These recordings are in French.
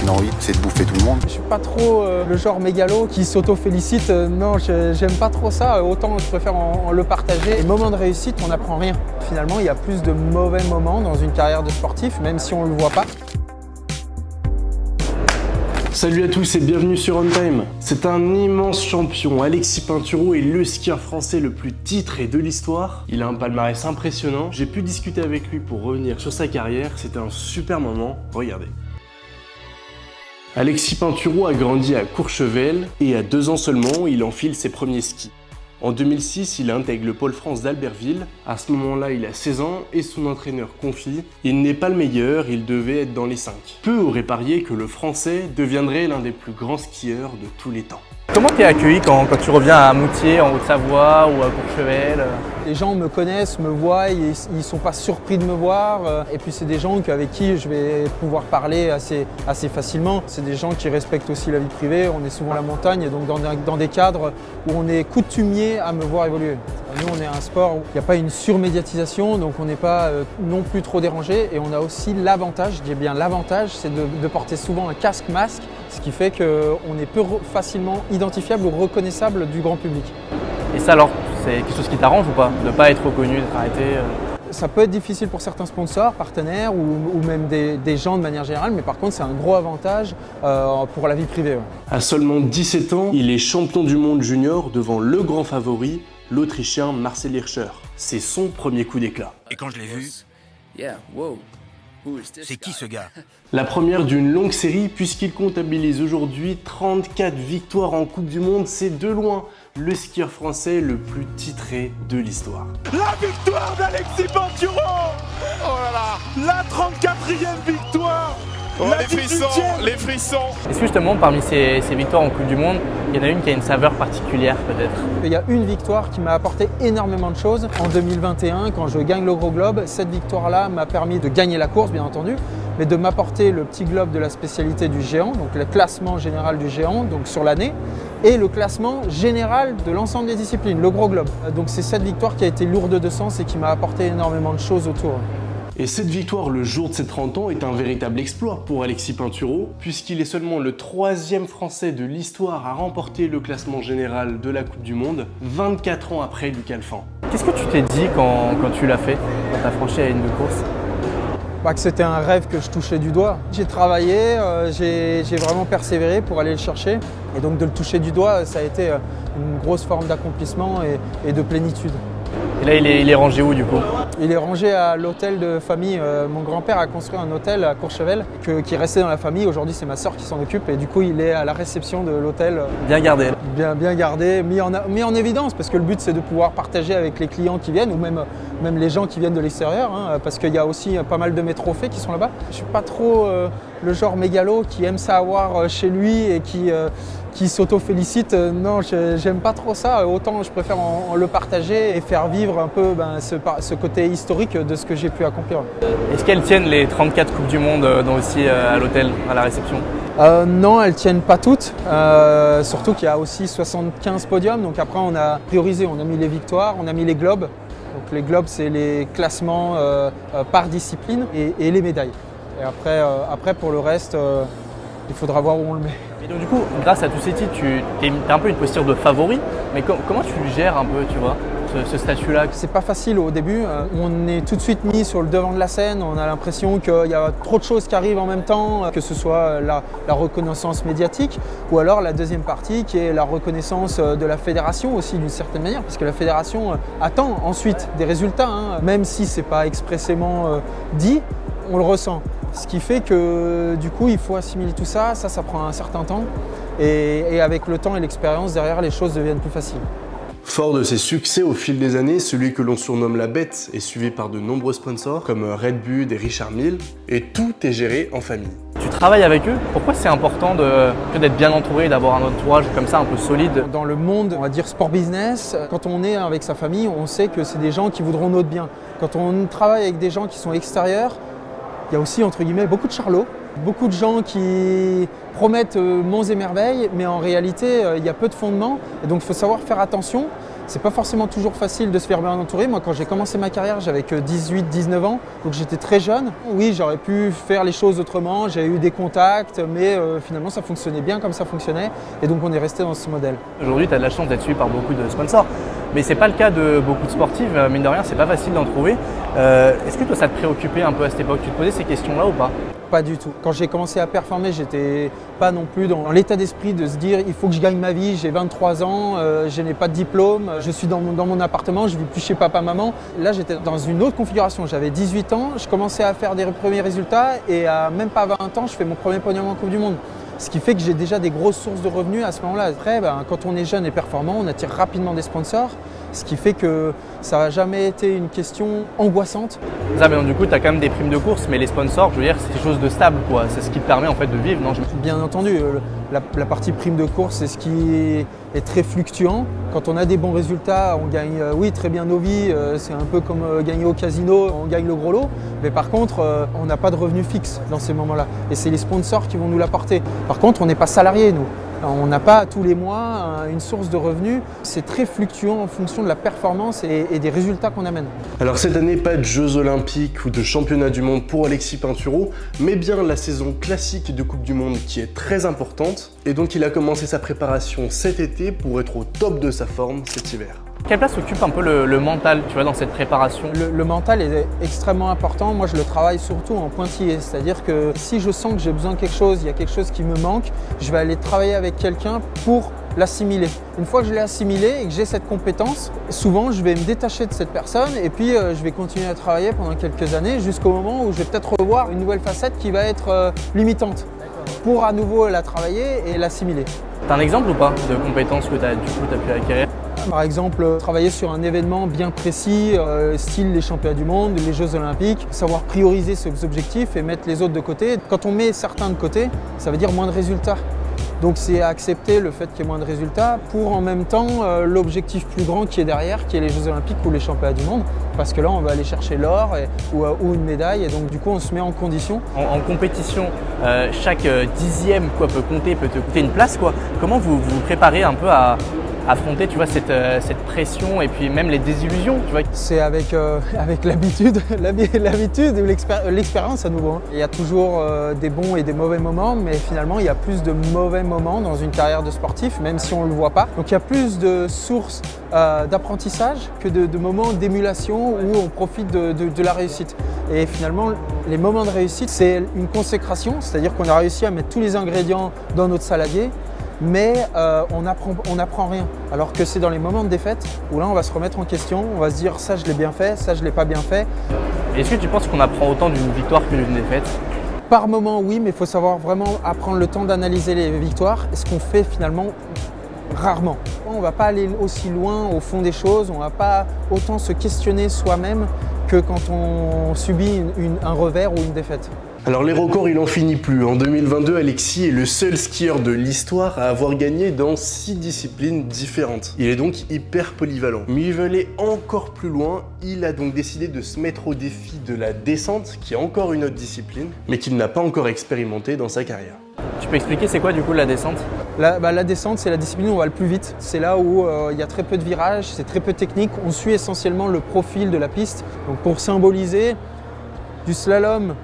qu'une envie, c'est de bouffer tout le monde. Je suis pas trop le genre mégalo qui s'auto-félicite. Non, j'aime pas trop ça. Autant je préfère le partager. Les moments de réussite, on n'apprend rien. Finalement, il y a plus de mauvais moments dans une carrière de sportif, même si on le voit pas. Salut à tous et bienvenue sur On Time. C'est un immense champion, Alexis Pinturault est le skieur français le plus titré de l'histoire. Il a un palmarès impressionnant. J'ai pu discuter avec lui pour revenir sur sa carrière. C'était un super moment, regardez. Alexis Pinturault a grandi à Courchevel et à 2 ans seulement, il enfile ses premiers skis. En 2006, il intègre le Pôle France d'Albertville. À ce moment-là, il a 16 ans et son entraîneur confie « Il n'est pas le meilleur, il devait être dans les 5 ». Peu auraient parié que le Français deviendrait l'un des plus grands skieurs de tous les temps. Comment tu es accueilli quand tu reviens à Moutier, en Haute-Savoie ou à Courchevel? Les gens me connaissent, me voient, ils ne sont pas surpris de me voir. Et puis c'est des gens avec qui je vais pouvoir parler assez facilement. C'est des gens qui respectent aussi la vie privée. On est souvent à la montagne et donc dans des cadres où on est coutumier à me voir évoluer. Nous, on est un sport où il n'y a pas une surmédiatisation, donc on n'est pas non plus trop dérangé. Et on a aussi l'avantage, je dis bien l'avantage, c'est de porter souvent un casque-masque, ce qui fait qu'on est peu facilement identifiable ou reconnaissable du grand public. Et ça alors, c'est quelque chose qui t'arrange ou pas? De ne pas être reconnu, d'être arrêté Ça peut être difficile pour certains sponsors, partenaires ou même des gens de manière générale, mais par contre c'est un gros avantage pour la vie privée. Ouais. À seulement 17 ans, il est champion du monde junior devant le grand favori, l'Autrichien Marcel Hirscher. C'est son premier coup d'éclat. Et quand je l'ai vu, c'est qui ce gars? La première d'une longue série puisqu'il comptabilise aujourd'hui 34 victoires en Coupe du Monde. C'est de loin le skieur français le plus titré de l'histoire. La victoire d'Alexis Pinturault! Oh là là! La 34e victoire! Oh, les frissons! Est-ce que justement parmi ces victoires en Coupe du Monde, il y en a une qui a une saveur particulière peut-être? Il y a une victoire qui m'a apporté énormément de choses. En 2021, quand je gagne le Gros Globe, cette victoire-là m'a permis de gagner la course bien entendu, mais de m'apporter le petit globe de la spécialité du géant, donc le classement général du géant donc sur l'année, et le classement général de l'ensemble des disciplines, le Gros Globe. Donc c'est cette victoire qui a été lourde de sens et qui m'a apporté énormément de choses autour. Et cette victoire le jour de ses 30 ans est un véritable exploit pour Alexis Pinturault, puisqu'il est seulement le 3e Français de l'histoire à remporter le classement général de la Coupe du Monde, 24 ans après Lucas Alphand. Qu'est-ce que tu t'es dit quand tu l'as fait, quand tu as franchi la ligne de course? Que c'était un rêve que je touchais du doigt. J'ai travaillé, j'ai vraiment persévéré pour aller le chercher. Et donc de le toucher du doigt, ça a été une grosse forme d'accomplissement et de plénitude. Et là, il est rangé où du coup? Il est rangé à l'hôtel de famille. Mon grand-père a construit un hôtel à Courchevel qui restait dans la famille. Aujourd'hui, c'est ma sœur qui s'en occupe et du coup, il est à la réception de l'hôtel. Bien gardé. Bien gardé, mis en évidence parce que le but, c'est de pouvoir partager avec les clients qui viennent ou même les gens qui viennent de l'extérieur parce qu'il y a aussi pas mal de mes trophées qui sont là-bas. Je suis pas trop le genre mégalo qui aime ça avoir chez lui et qui s'auto-félicite. Non, j'aime pas trop ça. Autant je préfère le partager et faire vivre un peu ce côté historique de ce que j'ai pu accomplir. Est-ce qu'elles tiennent les 34 Coupes du Monde aussi à l'hôtel, à la réception? Non, elles tiennent pas toutes. Surtout qu'il y a aussi 75 podiums. Donc après, on a priorisé, on a mis les victoires, on a mis les globes. Donc les globes, c'est les classements par discipline et les médailles. Et après pour le reste, il faudra voir où on le met. Et donc du coup, grâce à tous ces titres, tu as un peu une posture de favori, mais comment tu le gères un peu, tu vois, ce statut-là? C'est pas facile au début, on est tout de suite mis sur le devant de la scène, on a l'impression qu'il y a trop de choses qui arrivent en même temps, que ce soit la reconnaissance médiatique ou alors la deuxième partie qui est la reconnaissance de la fédération aussi d'une certaine manière, parce que la fédération attend ensuite des résultats, même si c'est pas expressément dit, on le ressent. Ce qui fait que du coup, il faut assimiler tout ça, ça prend un certain temps. Et avec le temps et l'expérience, derrière, les choses deviennent plus faciles. Fort de ses succès au fil des années, celui que l'on surnomme la Bête est suivi par de nombreux sponsors comme Red Bull et Richard Mille, et tout est géré en famille. Tu travailles avec eux? Pourquoi c'est important d'être bien entouré, d'avoir un entourage comme ça un peu solide? Dans le monde, on va dire sport business, quand on est avec sa famille, on sait que c'est des gens qui voudront notre bien. Quand on travaille avec des gens qui sont extérieurs, il y a aussi, entre guillemets, beaucoup de charlots, beaucoup de gens qui promettent monts et merveilles, mais en réalité, il y a peu de fondements. Et donc, il faut savoir faire attention C'est pas forcément toujours facile de se faire bien entourer. Moi, quand j'ai commencé ma carrière, j'avais que 18-19 ans, donc j'étais très jeune. Oui, j'aurais pu faire les choses autrement, j'ai eu des contacts, mais finalement ça fonctionnait bien comme ça fonctionnait, et donc on est resté dans ce modèle. Aujourd'hui, tu as de la chance d'être suivi par beaucoup de sponsors, mais c'est pas le cas de beaucoup de sportifs. Mine de rien, c'est pas facile d'en trouver. Est-ce que toi, ça te préoccupait un peu à cette époque? Tu te posais ces questions-là ou pas? Pas du tout. Quand j'ai commencé à performer, j'étais pas non plus dans l'état d'esprit de se dire il faut que je gagne ma vie, j'ai 23 ans, je n'ai pas de diplôme, je suis dans mon appartement, je ne vis plus chez papa-maman. Là, j'étais dans une autre configuration. J'avais 18 ans, je commençais à faire des premiers résultats et à même pas 20 ans, je fais mon premier podium en Coupe du Monde. Ce qui fait que j'ai déjà des grosses sources de revenus à ce moment-là. Après, quand on est jeune et performant, on attire rapidement des sponsors, ce qui fait que ça n'a jamais été une question angoissante. Ça, mais donc, du coup, tu as quand même des primes de course, mais les sponsors, je veux dire, c'est quelque chose de stable, quoi. C'est ce qui te permet en fait de vivre, non? Bien entendu, la partie prime de course, c'est ce qui est très fluctuant. Quand on a des bons résultats, on gagne, oui, très bien nos vies. C'est un peu comme gagner au casino, on gagne le gros lot. Mais par contre, on n'a pas de revenus fixes dans ces moments-là. Et c'est les sponsors qui vont nous l'apporter. Par contre, on n'est pas salariés, nous. On n'a pas tous les mois une source de revenus. C'est très fluctuant en fonction de la performance et des résultats qu'on amène. Alors cette année, pas de Jeux Olympiques ou de Championnat du Monde pour Alexis Pinturo, mais bien la saison classique de Coupe du Monde qui est très importante. Et donc il a commencé sa préparation cet été pour être au top de sa forme cet hiver. Quelle place occupe un peu le mental, tu vois, dans cette préparation? Le mental est extrêmement important. Moi, je le travaille surtout en pointillé. C'est-à-dire que si je sens que j'ai besoin de quelque chose, il y a quelque chose qui me manque, je vais aller travailler avec quelqu'un pour l'assimiler. Une fois que je l'ai assimilé et que j'ai cette compétence, souvent, je vais me détacher de cette personne et puis je vais continuer à travailler pendant quelques années jusqu'au moment où je vais peut-être revoir une nouvelle facette qui va être limitante pour à nouveau la travailler et l'assimiler. Tu as un exemple ou pas de compétences que tu as pu acquérir? Par exemple, travailler sur un événement bien précis, style les championnats du monde, les Jeux Olympiques, savoir prioriser ces objectifs et mettre les autres de côté. Quand on met certains de côté, ça veut dire moins de résultats. Donc c'est accepter le fait qu'il y ait moins de résultats pour en même temps l'objectif plus grand qui est derrière, qui est les Jeux Olympiques ou les championnats du monde. Parce que là, on va aller chercher l'or ou une médaille et donc du coup, on se met en condition. En compétition, chaque dixième peut compter, peut te coûter une place, quoi. Comment vous vous préparez un peu à affronter, tu vois, cette pression et puis même les désillusions, tu vois? C'est avec l'habitude, l'habitude ou l'expérience à nouveau. Hein. Il y a toujours des bons et des mauvais moments, mais finalement il y a plus de mauvais moments dans une carrière de sportif, même si on ne le voit pas. Donc il y a plus de sources d'apprentissage que de moments d'émulation où on profite de la réussite. Et finalement, les moments de réussite, c'est une consécration, c'est-à-dire qu'on a réussi à mettre tous les ingrédients dans notre saladier, mais on n'apprend rien. Alors que c'est dans les moments de défaite où là on va se remettre en question, on va se dire ça je l'ai bien fait, ça je l'ai pas bien fait. Est-ce que tu penses qu'on apprend autant d'une victoire que d'une défaite? Par moment oui, mais il faut savoir vraiment prendre le temps d'analyser les victoires, et ce qu'on fait finalement rarement. On ne va pas aller aussi loin au fond des choses, on ne va pas autant se questionner soi-même que quand on subit un revers ou une défaite. Alors les records, il n'en finit plus. En 2022, Alexis est le seul skieur de l'histoire à avoir gagné dans 6 disciplines différentes. Il est donc hyper polyvalent. Mais il veut aller encore plus loin. Il a donc décidé de se mettre au défi de la descente, qui est encore une autre discipline, mais qu'il n'a pas encore expérimenté dans sa carrière. Tu peux expliquer c'est quoi du coup la descente? La descente, c'est la discipline où on va le plus vite. C'est là où il y a très peu de virages, c'est très peu technique. On suit essentiellement le profil de la piste. Donc pour symboliser du slalom,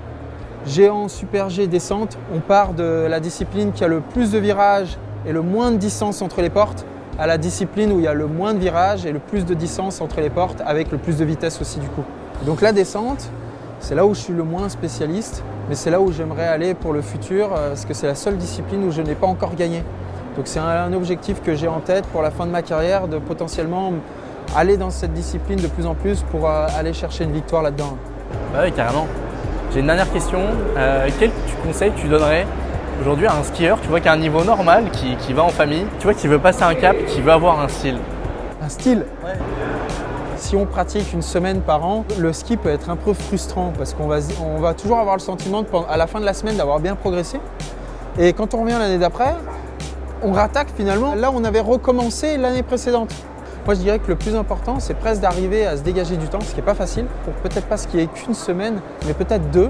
géant, super G, descente, on part de la discipline qui a le plus de virages et le moins de distance entre les portes à la discipline où il y a le moins de virages et le plus de distance entre les portes avec le plus de vitesse aussi du coup. Donc la descente, c'est là où je suis le moins spécialiste, mais c'est là où j'aimerais aller pour le futur parce que c'est la seule discipline où je n'ai pas encore gagné. Donc c'est un objectif que j'ai en tête pour la fin de ma carrière, de potentiellement aller dans cette discipline de plus en plus pour aller chercher une victoire là-dedans. Bah oui, carrément. J'ai une dernière question. Quel conseil tu donnerais aujourd'hui à un skieur, tu vois, qui a un niveau normal, qui va en famille, tu vois, qui veut passer un cap, qui veut avoir un style? Un style? Ouais. Si on pratique une semaine par an, le ski peut être un peu frustrant parce qu'on va toujours avoir le sentiment à la fin de la semaine d'avoir bien progressé. Et quand on revient l'année d'après, on rattaque finalement. Là, on avait recommencé l'année précédente. Moi, je dirais que le plus important, c'est presque d'arriver à se dégager du temps, ce qui n'est pas facile, pour peut-être pas skier qu'une semaine, mais peut-être 2,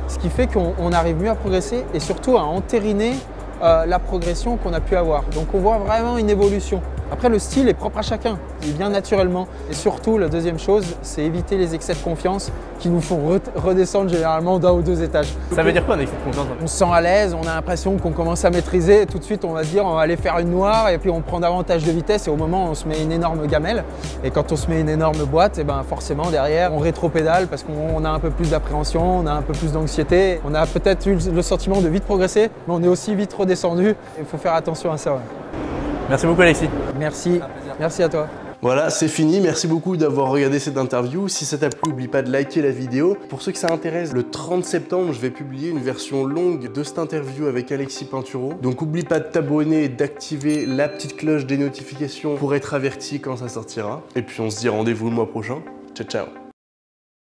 ce qui fait qu'on arrive mieux à progresser et surtout à entériner la progression qu'on a pu avoir. Donc on voit vraiment une évolution. Après, le style est propre à chacun, il vient naturellement. Et surtout, la deuxième chose, c'est éviter les excès de confiance qui nous font redescendre généralement d'un ou deux étages. Ça veut dire quoi un excès de confiance? On se sent à l'aise, on a l'impression qu'on commence à maîtriser, et tout de suite on va se dire on va aller faire une noire et puis on prend davantage de vitesse et au moment on se met une énorme gamelle. Et quand on se met une énorme boîte, et ben forcément derrière on rétropédale parce qu'on a un peu plus d'appréhension, on a un peu plus d'anxiété. On a peut-être eu le sentiment de vite progresser, mais on est aussi vite redescendu. Il faut faire attention à ça. Ouais. Merci beaucoup Alexis. Merci, merci à toi. Voilà, c'est fini. Merci beaucoup d'avoir regardé cette interview. Si ça t'a plu, n'oublie pas de liker la vidéo. Pour ceux que ça intéresse, le 30 septembre, je vais publier une version longue de cette interview avec Alexis Pinturo. Donc n'oublie pas de t'abonner et d'activer la petite cloche des notifications pour être averti quand ça sortira. Et puis on se dit rendez-vous le mois prochain. Ciao, ciao.